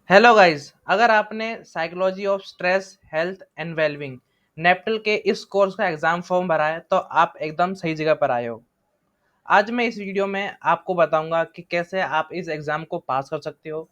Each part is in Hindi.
हेलो गाइस, अगर आपने psychology of stress health and wellbeing NPTEL के इस कोर्स का एग्जाम फॉर्म भरा है तो आप एकदम सही जगह पर आए हो। आज मैं इस वीडियो में आपको बताऊंगा कि कैसे आप इस एग्जाम को पास कर सकते हो।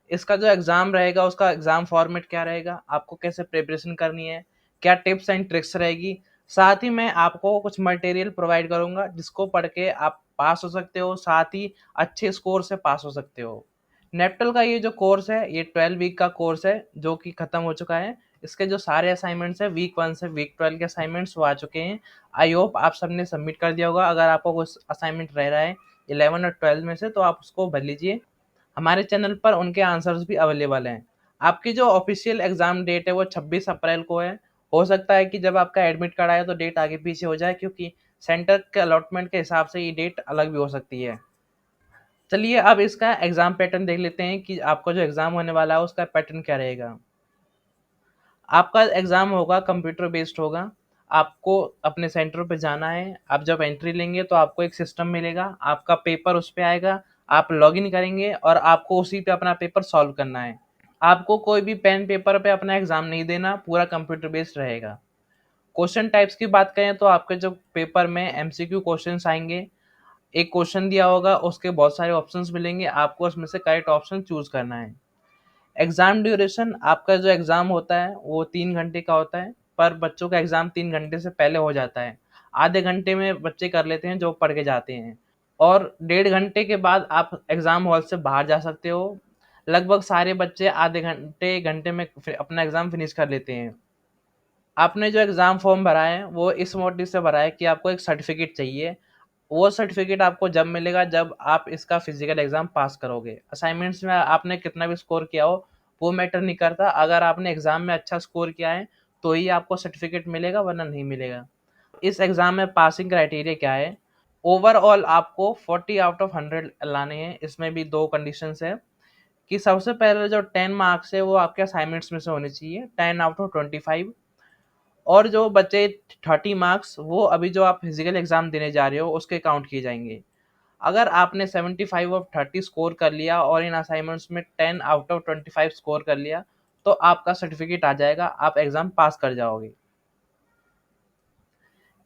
इसका जो एग्जाम रहेगा उसका एग्जाम फॉर्मेट क्या रहेगा, आपको कैसे प्रिपरेशन करनी है, क्या टिप्स एंड ट्रिक्स रहेगी। साथ ही मैं आपको कुछ मटेरियल प्रोवाइड करूंगा जिसको पढ़ के आप पास हो सकते हो, साथ ही अच्छे स्कोर से पास हो सकते हो। नेप्टल का ये जो कोर्स है ये 12 वीक का कोर्स है जो कि खत्म हो चुका है। इसके जो सारे असाइनमेंट्स है वीक 1 से वीक 12 के असाइनमेंट्स वो आ चुके हैं। आई होप आप सबने सबमिट कर दिया होगा। अगर आपको कुछ असाइनमेंट रह रहा है 11 और 12 में से तो आप उसको भर लीजिए। हमारे चैनल पर उनके आंसर्स भी अवेलेबल हैं। आपकी जो ऑफिशियल एग्जाम डेट है वो 26 अप्रैल को है। हो सकता है कि जब आपका एडमिट कार्ड आए तो डेट आगे पीछे हो जाए, क्योंकि सेंटर के अलॉटमेंट के हिसाब से ये डेट अलग भी हो सकती है। चलिए अब इसका एग्जाम पैटर्न देख लेते हैं कि आपका जो एग्जाम होने वाला है उसका पैटर्न क्या रहेगा। आपका एग्जाम होगा कंप्यूटर बेस्ड होगा। आपको अपने सेंटर पे जाना है। आप जब एंट्री लेंगे तो आपको एक सिस्टम मिलेगा, आपका पेपर उस पे आएगा। आप लॉगिन करेंगे और आपको उसी पे अपना पेपर सॉल्व करना है। आपको कोई भी पेन पेपर पे अपना एग्जाम नहीं देना, पूरा कंप्यूटर बेस्ड रहेगा। क्वेश्चन टाइप्स की बात करें तो आपके जो पेपर में एमसीक्यू क्वेश्चंस आएंगे। एक क्वेश्चन दिया होगा, उसके बहुत सारे ऑप्शंस मिलेंगे, आपको उसमें से करेक्ट ऑप्शन चूज करना है। एग्जाम ड्यूरेशन, आपका जो एग्जाम होता है वो 3 घंटे का होता है, पर बच्चों का एग्जाम 3 घंटे से पहले हो जाता है। आधे घंटे में बच्चे कर लेते हैं जो पढ़ के जाते हैं, और 1.5 घंटे के बाद आप एग्जाम हॉल से बाहर जा सकते हो। लगभग सारे बच्चे आधे घंटे घंटे में अपना एग्जाम फिनिश कर लेते हैं। आपने जो एग्जाम फॉर्म भरा है वो इस मोटिव से भरा है कि आपको एक सर्टिफिकेट चाहिए। वो सर्टिफिकेट आपको जब मिलेगा जब आप इसका फिजिकल एग्जाम पास करोगे। असाइनमेंट्स में आपने कितना भी स्कोर किया हो वो मैटर नहीं करता, अगर आपने एग्जाम में अच्छा स्कोर किया है तो ही आपको सर्टिफिकेट मिलेगा, वरना नहीं मिलेगा। इस एग्जाम में पासिंग क्राइटेरिया क्या है। ओवरऑल आपको 40 आउट ऑफ 100 लाने हैं। इसमें भी दो कंडीशंस है कि सबसे पहले जो 10 मार्क्स है वो आपके असाइनमेंट्स में से होने चाहिए, 10 आउट ऑफ 25। और जो बचे 30 मार्क्स वो अभी जो आप फिजिकल एग्जाम देने जा रहे हो उसके काउंट किए जाएंगे। अगर आपने 75 ऑफ 30 स्कोर कर लिया और इन असाइनमेंट्स में 10 आउट ऑफ 25 स्कोर कर लिया तो आपका सर्टिफिकेट आ जाएगा, आप एग्जाम पास कर जाओगे।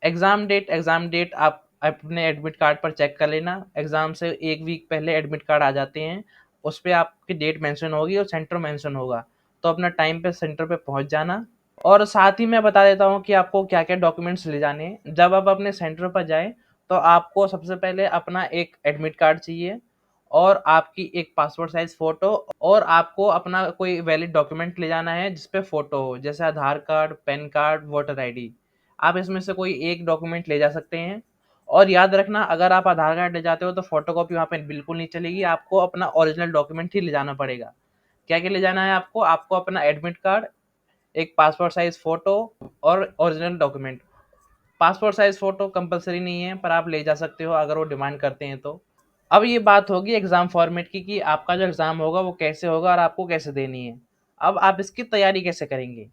एग्जाम डेट आप अपने एडमिट कार्ड पर चेक कर लेना। एग्जाम से एक वीक पहले एडमिट कार्ड आ जाते हैं, उस पर आपकी डेट मेंशन होगी और सेंटर मेंशन होगा, तो अपना टाइम पे सेंटर पे पहुंच जाना। और साथ ही मैं बता देता हूँ कि आपको क्या क्या डॉक्यूमेंट्स ले जाने हैं। जब आप अपने सेंटर पर जाए तो आपको सबसे पहले अपना एक एडमिट कार्ड चाहिए, और आपकी एक पासपोर्ट साइज फोटो, और आपको अपना कोई वैलिड डॉक्यूमेंट ले जाना है जिसपे फोटो हो, जैसे Aadhaar card, PAN card, voter ID. आप इसमें से कोई एक डॉक्यूमेंट ले जा सकते हैं। और याद रखना, अगर आप आधार कार्ड ले जाते हो तो फोटोकॉपी वहाँ पे बिल्कुल नहीं चलेगी, आपको अपना ओरिजिनल डॉक्यूमेंट ही ले जाना पड़ेगा। क्या क्या ले जाना है आपको, अपना एडमिट कार्ड, एक पासपोर्ट साइज फोटो और original document. Passport size photo compulsory नहीं है, पर आप ले जा सकते हो अगर वो डिमांड करते हैं तो। अब ये बात होगी एग्जाम फॉर्मेट की कि आपका जो एग्जाम होगा वो कैसे होगा और आपको कैसे देनी है। अब आप इसकी तैयारी कैसे करेंगे।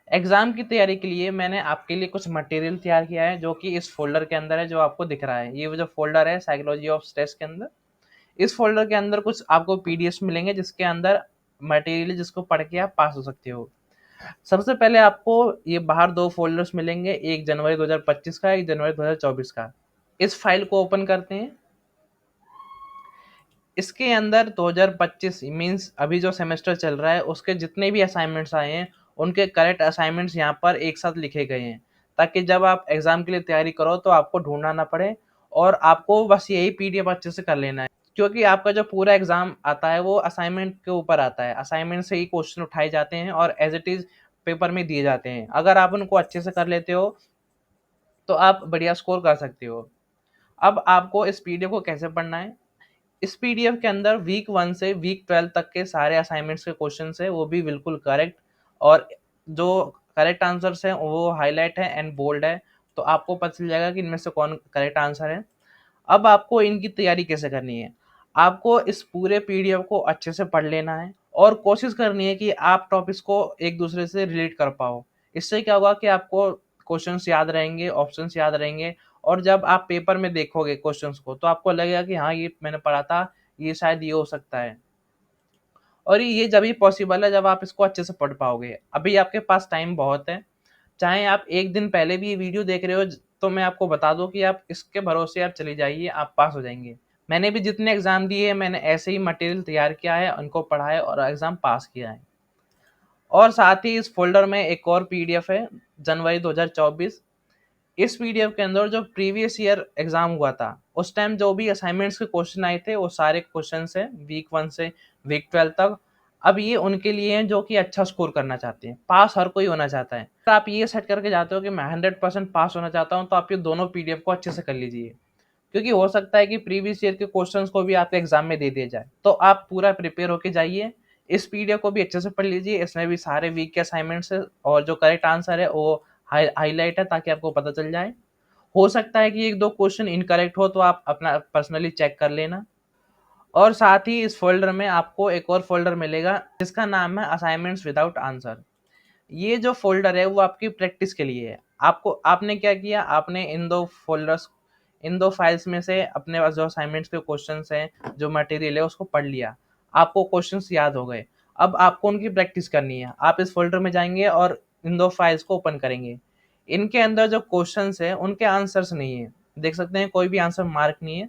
एग्जाम की तैयारी के लिए मैंने आपके लिए कुछ मटेरियल तैयार किया है जो कि इस फोल्डर के अंदर है, जो आपको दिख रहा है। ये वो जो फोल्डर है साइकोलॉजी ऑफ स्ट्रेस के अंदर, इस फोल्डर के अंदर कुछ आपको पीडीएफ मिलेंगे जिसके अंदर मटेरियल जिसको पढ़ के आप पास हो सकते हो। सबसे पहले आपको ये बाहर दो फ़ोल्डर्स मिलेंगे, एक जनवरी 2025 का, एक जनवरी 2024 का। इस फ़ाइल को ओपन करते हैं। इसके अंदर 2025 मीन्स अभी जो सेमेस्टर चल रहा है उसके जितने भी असाइनमेंट्स आए हैं उनके करेक्ट असाइनमेंट्स यहाँ पर एक साथ लिखे गए हैं, ताकि जब आप एग्ज़ाम के लिए तैयारी करो तो आपको ढूँढना ना पड़े, और आपको बस यही पीडीएफ अच्छे से कर लेना है। क्योंकि आपका जो पूरा एग्ज़ाम आता है वो असाइनमेंट के ऊपर आता है, असाइनमेंट से ही क्वेश्चन उठाए जाते हैं और एज़ इट इज़ पेपर में दिए जाते हैं। अगर आप उनको अच्छे से कर लेते हो तो आप बढ़िया स्कोर कर सकते हो। अब आपको इस पीडीएफ को कैसे पढ़ना है। इस पीडीएफ के अंदर वीक 1 से वीक 12 तक के सारे असाइनमेंट्स के क्वेश्चन है वो भी बिल्कुल करेक्ट, और जो करेक्ट आंसर्स हैं वो हाईलाइट है एंड बोल्ड है, तो आपको पता चल जाएगा कि इनमें से कौन करेक्ट आंसर है। अब आपको इनकी तैयारी कैसे करनी है। आपको इस पूरे पीडीएफ को अच्छे से पढ़ लेना है और कोशिश करनी है कि आप टॉपिक्स को एक दूसरे से रिलेट कर पाओ। इससे क्या होगा कि आपको क्वेश्चंस याद रहेंगे, ऑप्शंस याद रहेंगे, और जब आप पेपर में देखोगे क्वेश्चंस को तो आपको लगेगा कि हाँ ये मैंने पढ़ा था, ये शायद ये हो सकता है। और ये जब ही पॉसिबल है जब आप इसको अच्छे से पढ़ पाओगे। अभी आपके पास टाइम बहुत है, चाहे आप 1 दिन पहले भी ये वीडियो देख रहे हो तो मैं आपको बता दूँ कि आप इसके भरोसे आप चले जाइए, आप पास हो जाएँगे। मैंने भी जितने एग्ज़ाम दिए हैं, मैंने ऐसे ही मटेरियल तैयार किया है, उनको पढ़ा है और एग्ज़ाम पास किया है। और साथ ही इस फ़ोल्डर में एक और पीडीएफ है, जनवरी 2024। इस पीडीएफ के अंदर जो प्रीवियस ईयर एग्ज़ाम हुआ था, उस टाइम जो भी असाइनमेंट्स के क्वेश्चन आए थे, वो सारे क्वेश्चन्स हैं वीक 1 से वीक 12 तक। अब ये उनके लिए हैं जो कि अच्छा स्कोर करना चाहते हैं, पास हर कोई होना चाहता है। तो आप ये सेट करके जाते हो कि मैं 100% पास होना चाहता हूँ, तो आप ये दोनों पीडीएफ को अच्छे से कर लीजिए। क्योंकि हो सकता है कि प्रीवियस ईयर के क्वेश्चंस को भी आपके एग्जाम में दे दिया जाए, तो आप पूरा प्रिपेयर होके जाइए। इस पीडीएफ को भी अच्छे से पढ़ लीजिए, इसमें भी सारे वीक के असाइनमेंट्स है और जो करेक्ट आंसर है वो हाईलाइट है ताकि आपको पता चल जाए। हो सकता है कि 1-2 क्वेश्चन इनकरेक्ट हो तो आप अपना पर्सनली चेक कर लेना। और साथ ही इस फ़ोल्डर में आपको एक और फ़ोल्डर मिलेगा जिसका नाम है असाइनमेंट्स विदाउट आंसर। ये जो फ़ोल्डर है वो आपकी प्रैक्टिस के लिए है। आपको आपने क्या किया, आपने इन 2 फाइल्स में से अपने पास जो असाइनमेंट्स के क्वेश्चंस हैं, जो मटेरियल है उसको पढ़ लिया। आपको क्वेश्चंस याद हो गए। अब आपको उनकी प्रैक्टिस करनी है। आप इस फ़ोल्डर में जाएँगे और इन 2 फाइल्स को ओपन करेंगे। इनके अंदर जो क्वेश्चंस हैं उनके आंसर्स नहीं है। देख सकते हैं कोई भी आंसर मार्क नहीं है।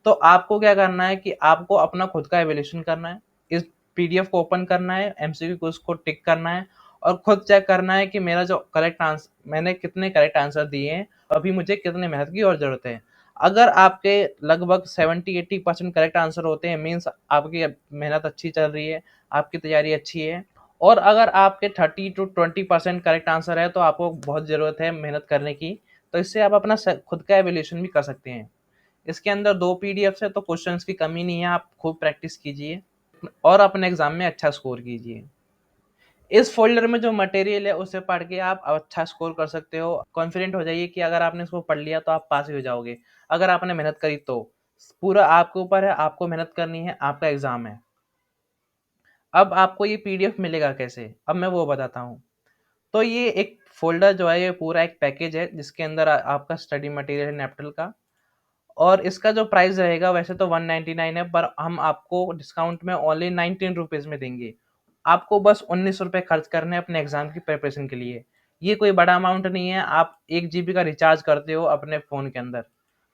तो आपको क्या करना है कि आपको अपना खुद का इवैल्यूएशन करना है। इस पीडीएफ को ओपन करना है, एमसीक्यू क्विज़ को टिक करना है और खुद चेक करना है कि मेरा जो मैंने कितने करेक्ट आंसर दिए हैं, अभी मुझे कितने मेहनत की और ज़रूरत है। अगर आपके लगभग 70-80% करेक्ट आंसर होते हैं, मीन्स आपकी मेहनत अच्छी चल रही है, आपकी तैयारी अच्छी है। और अगर आपके 30 टू 20% करेक्ट आंसर है, तो आपको बहुत ज़रूरत है मेहनत करने की। तो इससे आप अपना खुद का इवैल्यूएशन भी कर सकते हैं। इसके अंदर 2 पीडीएफ्स है तो क्वेश्चंस की कमी नहीं है, आप खूब प्रैक्टिस कीजिए और अपने एग्ज़ाम में अच्छा स्कोर कीजिए। इस फ़ोल्डर में जो मटेरियल है उसे पढ़ के आप अच्छा स्कोर कर सकते हो। कॉन्फिडेंट हो जाइए कि अगर आपने इसको पढ़ लिया तो आप पास ही हो जाओगे। अगर आपने मेहनत करी तो। पूरा आपके ऊपर है, आपको मेहनत करनी है, आपका एग्ज़ाम है। अब आपको ये पीडीएफ मिलेगा कैसे? अब मैं वो बताता हूँ। तो ये एक फ़ोल्डर जो है ये पूरा एक पैकेज है जिसके अंदर आपका स्टडी मटेरियल है नेपटल का। और इसका जो प्राइस रहेगा वैसे तो 199 है, पर हम आपको डिस्काउंट में ओनली 19 रुपीज़ में देंगे। आपको बस 19 रुपए खर्च करने हैं अपने एग्ज़ाम की प्रिपरेशन के लिए। ये कोई बड़ा अमाउंट नहीं है, आप 1 जीबी का रिचार्ज करते हो अपने फ़ोन के अंदर।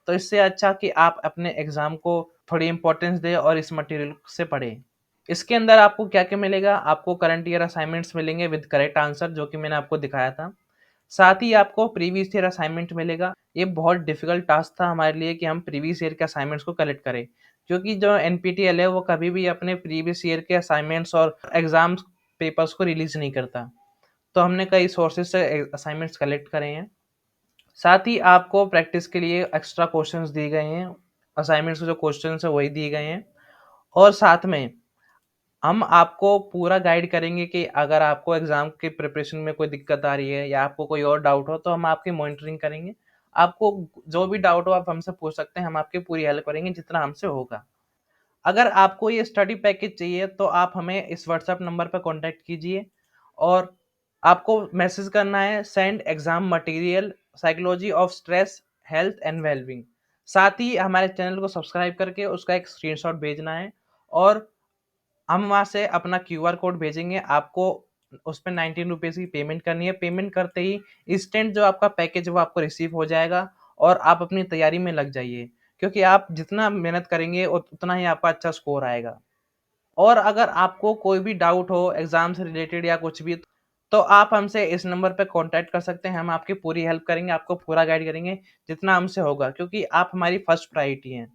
तो इससे अच्छा कि आप अपने एग्ज़ाम को थोड़ी इम्पोर्टेंस दें और इस मटेरियल से पढ़ें। इसके अंदर आपको क्या-क्या मिलेगा? आपको करंट ईयर असाइनमेंट्स मिलेंगे विद करेक्ट आंसर, जो कि मैंने आपको दिखाया था। साथ ही आपको प्रीवियस ईयर असाइनमेंट मिलेगा। ये बहुत डिफ़िकल्ट टास्क था हमारे लिए कि हम प्रीवियस ईयर के असाइनमेंट्स को कलेक्ट करें। क्योंकि जो एनपीटीईएल है वो कभी भी अपने प्रीवियस ईयर के असाइनमेंट्स और एग्ज़ाम्स पेपर्स को रिलीज़ नहीं करता। तो हमने कई सोर्सेज़ से असाइनमेंट्स कलेक्ट करे हैं। साथ ही आपको प्रैक्टिस के लिए एक्स्ट्रा क्वेश्चंस दिए गए हैं। असाइनमेंट्स के जो क्वेश्चंस हैं वही दिए गए हैं। और साथ में हम आपको पूरा गाइड करेंगे कि अगर आपको एग्ज़ाम की प्रिपरेशन में कोई दिक्कत आ रही है या आपको कोई और डाउट हो तो हम आपकी मॉनिटरिंग करेंगे। आपको जो भी डाउट हो आप हमसे पूछ सकते हैं, हम आपकी पूरी हेल्प करेंगे जितना हमसे होगा। अगर आपको ये स्टडी पैकेज चाहिए तो आप हमें इस व्हाट्सएप नंबर पर कॉन्टैक्ट कीजिए और आपको मैसेज करना है send exam material psychology of stress, health and wellbeing. साथ ही हमारे चैनल को सब्सक्राइब करके उसका एक स्क्रीनशॉट भेजना है और हम वहाँ से अपना क्यूआर कोड भेजेंगे, आपको उस पे 19 रुपीज़ की पेमेंट करनी है। पेमेंट करते ही इंस्टेंट जो आपका पैकेज है वो आपको रिसीव हो जाएगा और आप अपनी तैयारी में लग जाइए। क्योंकि आप जितना मेहनत करेंगे उतना ही आपका अच्छा स्कोर आएगा। और अगर आपको कोई भी डाउट हो एग्ज़ाम से रिलेटेड या कुछ भी, तो आप हमसे इस नंबर पे कॉन्टैक्ट कर सकते हैं। हम आपकी पूरी हेल्प करेंगे, आपको पूरा गाइड करेंगे जितना हमसे होगा, क्योंकि आप हमारी फर्स्ट प्रायोरिटी हैं।